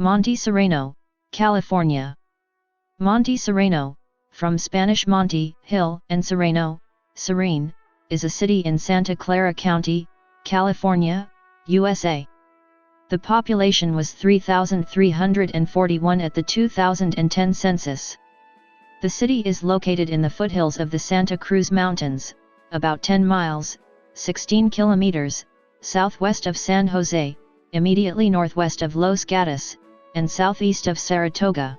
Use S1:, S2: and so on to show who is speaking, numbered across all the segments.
S1: Monte Sereno, California. Monte Sereno, from Spanish Monte, hill, and Sereno, serene, is a city in Santa Clara County, California, USA. The population was 3,341 at the 2010 census. The city is located in the foothills of the Santa Cruz Mountains, about 10 miles, 16 kilometers, southwest of San Jose, immediately northwest of Los Gatos, and southeast of Saratoga.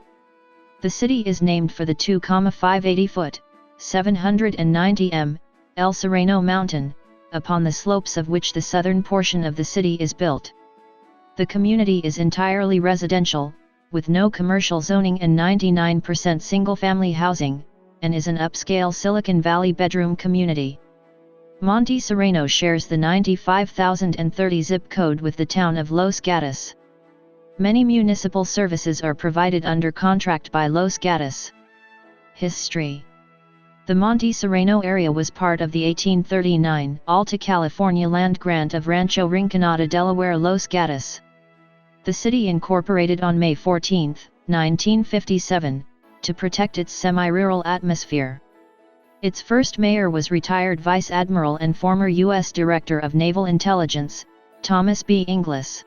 S1: The city is named for the 2,580-foot, 790 m, El Sereno Mountain, upon the slopes of which the southern portion of the city is built. The community is entirely residential, with no commercial zoning and 99% single-family housing, and is an upscale Silicon Valley bedroom community. Monte Sereno shares the 95,030 zip code with the town of Los Gatos. Many municipal services are provided under contract by Los Gatos. History. The Monte Sereno area was part of the 1839 Alta California land grant of Rancho Rinconada, Delaware, Los Gatos. The city incorporated on May 14, 1957, to protect its semi-rural atmosphere. Its first mayor was retired Vice Admiral and former U.S. Director of Naval Intelligence, Thomas B. Inglis.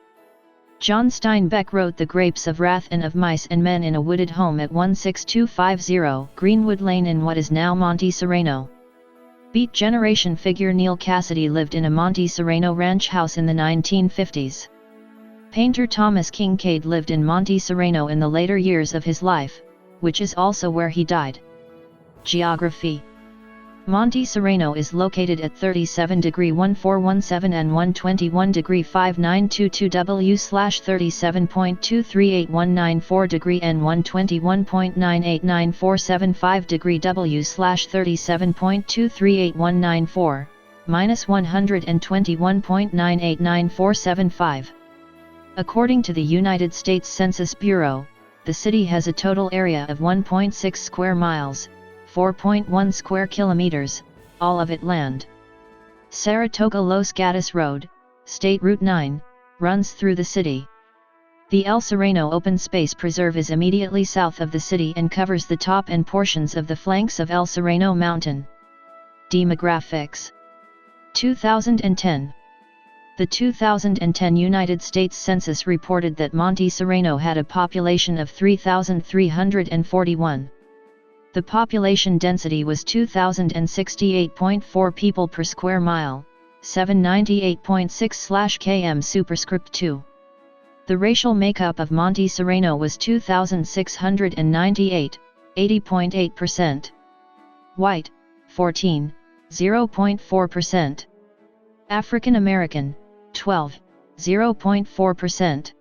S1: John Steinbeck wrote The Grapes of Wrath and of Mice and Men in a wooded home at 16250 Greenwood Lane in what is now Monte Sereno. Beat Generation figure Neil Cassidy lived in a Monte Sereno ranch house in the 1950s. Painter Thomas Kincaid lived in Monte Sereno in the later years of his life, which is also where he died. Geography. Monte Sereno is located at 37°1417 and 121°5922 W/37.238194° and 121.989475° W/37.238194, -121.989475. According to the United States Census Bureau, the city has a total area of 1.6 square miles, 4.1 square kilometers, all of it land. Saratoga Los Gatos Road, State Route 9, runs through the city. The El Sereno Open Space Preserve is immediately south of the city and covers the top and portions of the flanks of El Sereno Mountain. Demographics. 2010. The 2010 United States Census reported that Monte Sereno had a population of 3,341. The population density was 2,068.4 people per square mile, 798.6/km superscript 2. The racial makeup of Monte Sereno was 2,698, 80.8%. White, 14.0.4%. African American, 12.0.4%.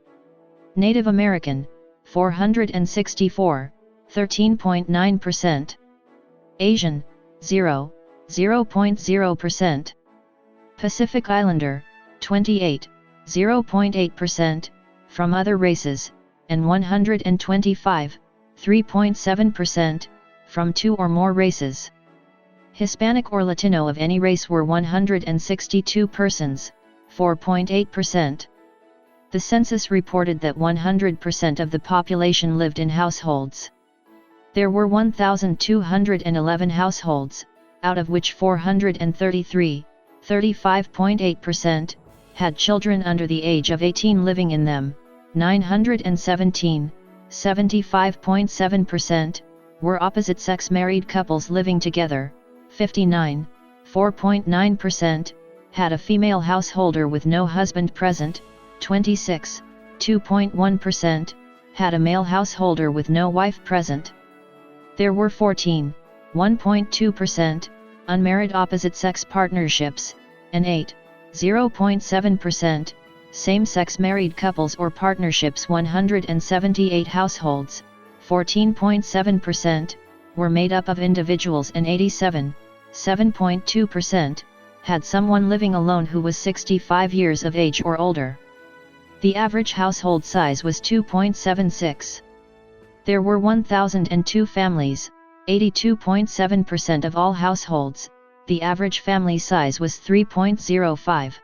S1: Native American, 464. 13.9%. Asian, 0.0%. Pacific Islander, 0.8%, from other races, and 125, 3.7%, from two or more races. Hispanic or Latino of any race were 162 persons, 4.8%. The census reported that 100% of the population lived in households. There were 1,211 households, out of which 433, 35.8%, had children under the age of 18 living in them, 917, 75.7%, were opposite-sex married couples living together, 59, 4.9%, had a female householder with no husband present, 26, 2.1%, had a male householder with no wife present. There were 14, 1.2%, unmarried opposite-sex partnerships, and 8, 0.7%, same-sex married couples or partnerships. 178 households, 14.7%, were made up of individuals and 87, 7.2%, had someone living alone who was 65 years of age or older. The average household size was 2.76. There were 1,002 families, 82.7% of all households. The average family size was 3.05.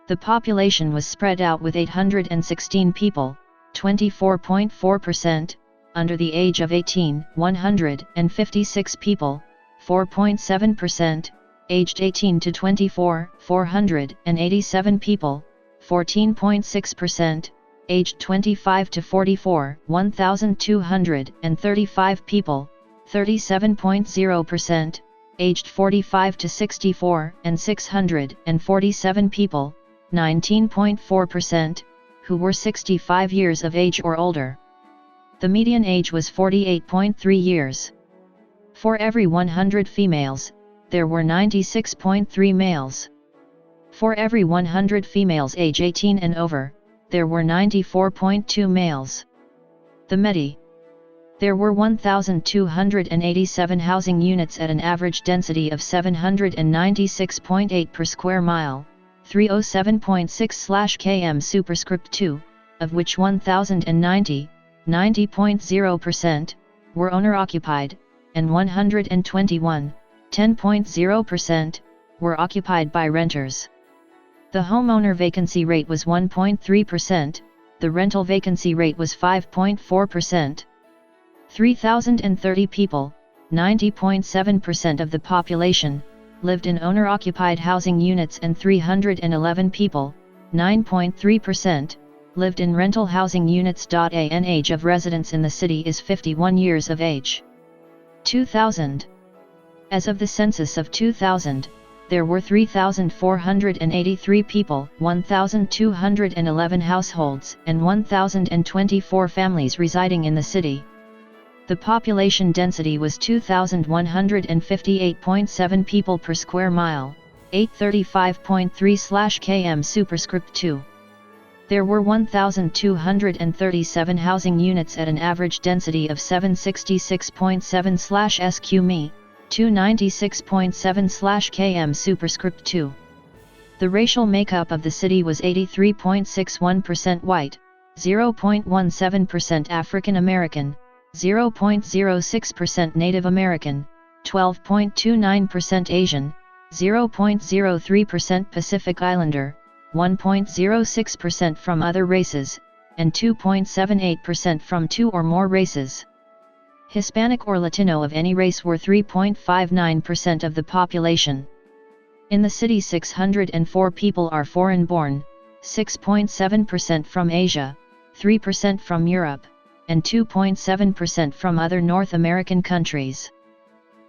S1: The population was spread out with 816 people, 24.4%, under the age of 18, 156 people, 4.7%, aged 18 to 24, 487 people, 14.6%, aged 25 to 44, 1,235 people, 37.0%, aged 45 to 64, and 647 people, 19.4%, who were 65 years of age or older. The median age was 48.3 years. For every 100 females, there were 96.3 males. For every 100 females age 18 and over, there were 94.2 males. The MEDI. There were 1,287 housing units at an average density of 796.8 per square mile, 307.6/km superscript 2, of which 1,090, 90.0%, were owner-occupied, and 121, 10.0%, were occupied by renters. The homeowner vacancy rate was 1.3%, the rental vacancy rate was 5.4%. 3,030 people, 90.7% of the population, lived in owner-occupied housing units and 311 people, 9.3%, lived in rental housing units. An age of residence in the city is 51 years of age. 2000. As of the census of 2000, there were 3,483 people, 1,211 households, and 1,024 families residing in the city. The population density was 2,158.7 people per square mile, 835.3/km superscript 2. There were 1,237 housing units at an average density of 766.7/sq mi, 296.7/km superscript 2. The racial makeup of the city was 83.61% white, 0.17% African American, 0.06% Native American, 12.29% Asian, 0.03% Pacific Islander, 1.06% from other races, and 2.78% from two or more races. Hispanic or Latino of any race were 3.59% of the population. In the city 604 people are foreign-born, 6.7% from Asia, 3% from Europe, and 2.7% from other North American countries.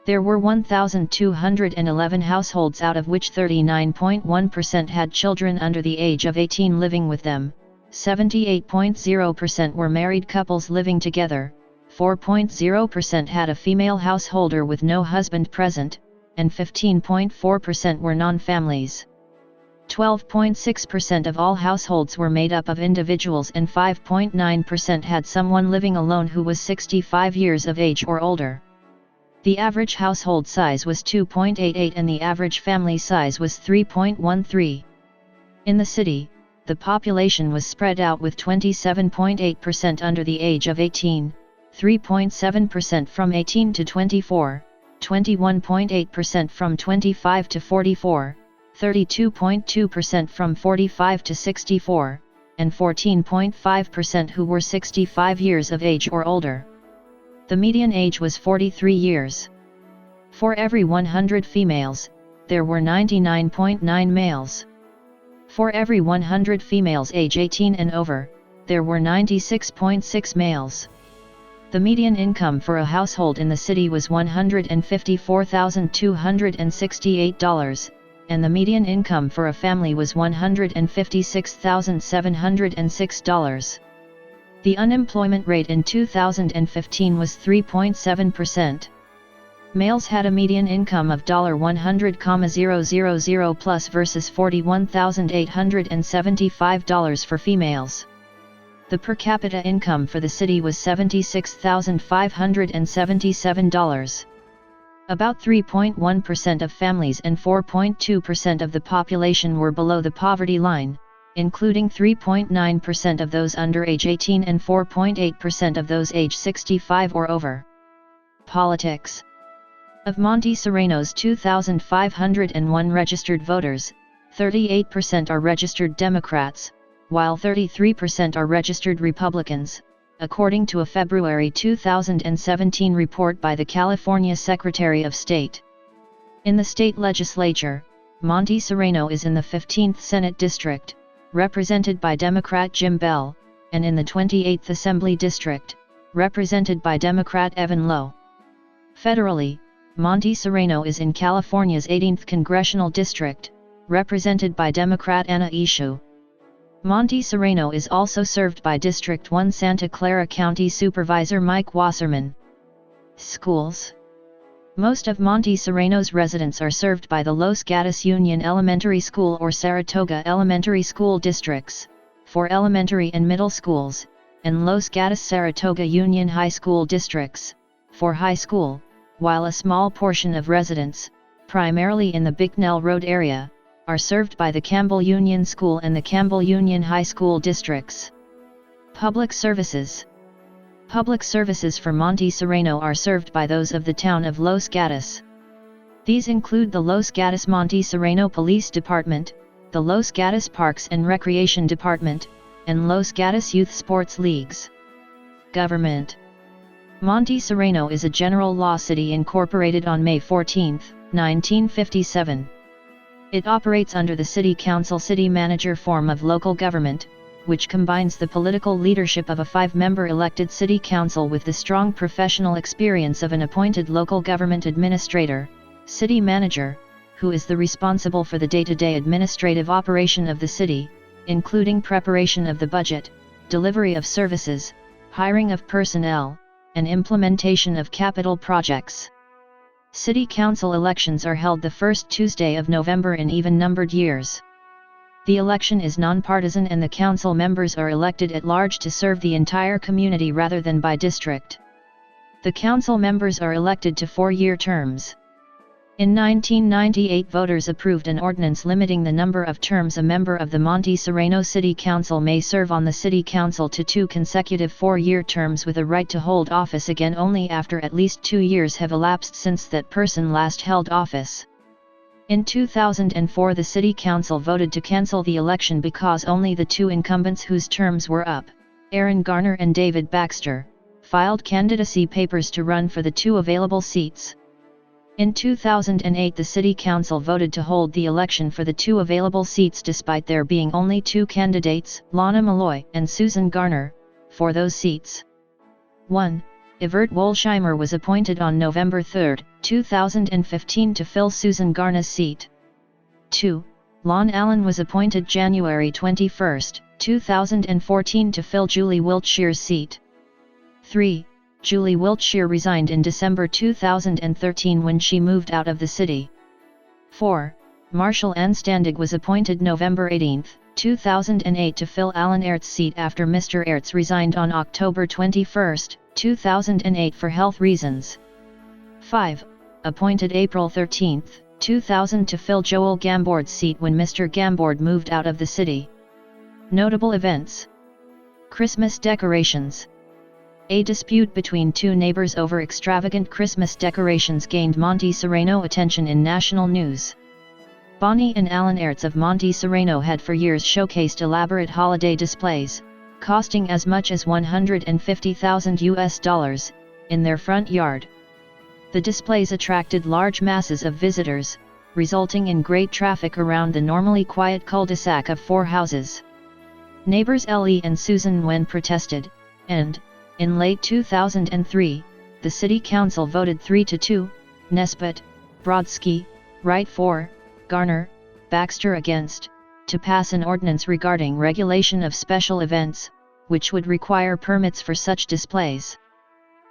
S1: There were 1,211 households, out of which 39.1% had children under the age of 18 living with them, 78.0% were married couples living together, 4.0% had a female householder with no husband present, and 15.4% were non-families. 12.6% of all households were made up of individuals, and 5.9% had someone living alone who was 65 years of age or older. The average household size was 2.88 and the average family size was 3.13. In the city, the population was spread out with 27.8% under the age of 18, 3.7% from 18 to 24, 21.8% from 25 to 44, 32.2% from 45 to 64, and 14.5% who were 65 years of age or older. The median age was 43 years. For every 100 females, there were 99.9 males. For every 100 females age 18 and over, there were 96.6 males. The median income for a household in the city was $154,268, and the median income for a family was $156,706. The unemployment rate in 2015 was 3.7%. Males had a median income of $100,000 plus versus $41,875 for females. The per capita income for the city was $76,577. About 3.1% of families and 4.2% of the population were below the poverty line, including 3.9% of those under age 18 and 4.8% of those age 65 or over. Politics. Of Monte Sereno's 2,501 registered voters, 38% are registered Democrats, while 33% are registered Republicans, according to a February 2017 report by the California Secretary of State. In the state legislature, Monte Sereno is in the 15th Senate District, represented by Democrat Jim Bell, and in the 28th Assembly District, represented by Democrat Evan Lowe. Federally, Monte Sereno is in California's 18th Congressional District, represented by Democrat Anna Eshoo. Monte Sereno is also served by District 1 Santa Clara County Supervisor Mike Wasserman. Schools. Most of Monte Sereno's residents are served by the Los Gatos Union Elementary School or Saratoga Elementary School districts, for elementary and middle schools, and Los Gatos Saratoga Union High School districts, for high school, while a small portion of residents, primarily in the Bicknell Road area, are served by the Campbell Union School and the Campbell Union High School districts. Public services. Public services for Monte Sereno are served by those of the town of Los Gatos. These include the Los Gatos Monte Sereno Police Department, the Los Gatos Parks and Recreation Department, and Los Gatos Youth Sports Leagues. Government. Monte Sereno is a general law city incorporated on May 14, 1957. It operates under the City Council city manager form of local government, which combines the political leadership of a 5-member elected city council with the strong professional experience of an appointed local government administrator, city manager, who is the responsible for the day-to-day administrative operation of the city, including preparation of the budget, delivery of services, hiring of personnel, and implementation of capital projects. City council elections are held the first Tuesday of November in even-numbered years. The election is nonpartisan and the council members are elected at large to serve the entire community rather than by district. The council members are elected to 4-year terms. In 1998, voters approved an ordinance limiting the number of terms a member of the Monte Sereno City Council may serve on the City Council to 2 consecutive 4-year terms with a right to hold office again only after at least 2 years have elapsed since that person last held office. In 2004, the City Council voted to cancel the election because only the 2 incumbents whose terms were up, Aaron Garner and David Baxter, filed candidacy papers to run for the 2 available seats. In 2008, the City Council voted to hold the election for the 2 available seats despite there being only 2 candidates, Lana Malloy and Susan Garner, for those seats. 1. Evert Wolsheimer was appointed on November 3, 2015 to fill Susan Garner's seat. 2. Lon Allen was appointed January 21, 2014 to fill Julie Wiltshire's seat. 3. Julie Wiltshire resigned in December 2013 when she moved out of the city. 4. Marshall Anstandig was appointed November 18, 2008 to fill Alan Aert's seat after Mr. Aerts resigned on October 21, 2008 for health reasons. 5. Appointed April 13, 2000 to fill Joel Gambord's seat when Mr. Gambord moved out of the city. Notable events. Christmas decorations. A dispute between 2 neighbors over extravagant Christmas decorations gained Monte Sereno attention in national news. Bonnie and Alan Aerts of Monte Sereno had for years showcased elaborate holiday displays, costing as much as $150,000 in their front yard. The displays attracted large masses of visitors, resulting in great traffic around the normally quiet cul-de-sac of 4 houses. Neighbors Ellie and Susan Wen protested, and, in late 2003, the City Council voted 3-2, Nesbitt, Brodsky, Wright for, Garner, Baxter against, to pass an ordinance regarding regulation of special events, which would require permits for such displays.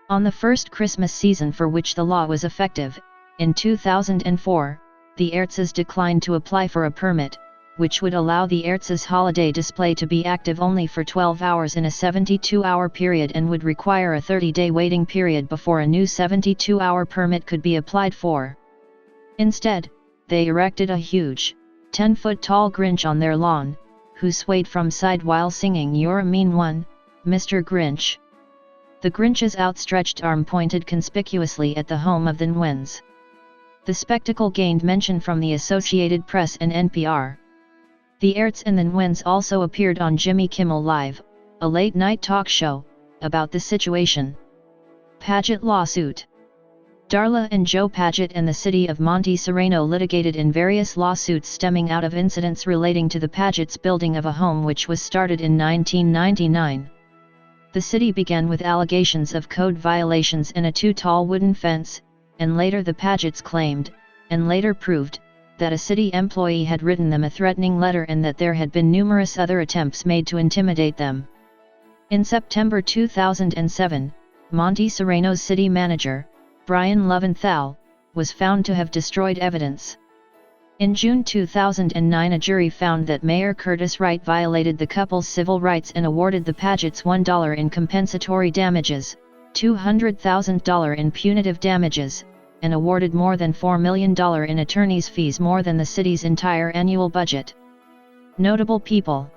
S1: On the first Christmas season for which the law was effective, in 2004, the Aertses declined to apply for a permit, which would allow the Aertses holiday display to be active only for 12 hours in a 72-hour period and would require a 30-day waiting period before a new 72-hour permit could be applied for. Instead, they erected a huge, 10-foot-tall Grinch on their lawn, who swayed from side while singing "You're a Mean One, Mr. Grinch." The Grinch's outstretched arm pointed conspicuously at the home of the Nwens. The spectacle gained mention from the Associated Press and NPR. The Ertz and the Nguyen's also appeared on Jimmy Kimmel Live, a late-night talk show, about the situation. Paget lawsuit. Darla and Joe Paget and the city of Monte Sereno litigated in various lawsuits stemming out of incidents relating to the Pagets' building of a home which was started in 1999. The city began with allegations of code violations and a too-tall wooden fence, and later the Pagets claimed, and later proved, that a city employee had written them a threatening letter and that there had been numerous other attempts made to intimidate them. In September 2007, Monte Sereno's city manager, Brian Loventhal, was found to have destroyed evidence. In June 2009, a jury found that Mayor Curtis Wright violated the couple's civil rights and awarded the Pagets $1 in compensatory damages, $200,000 in punitive damages, and awarded more than $4 million in attorney's fees, more than the city's entire annual budget. Notable people: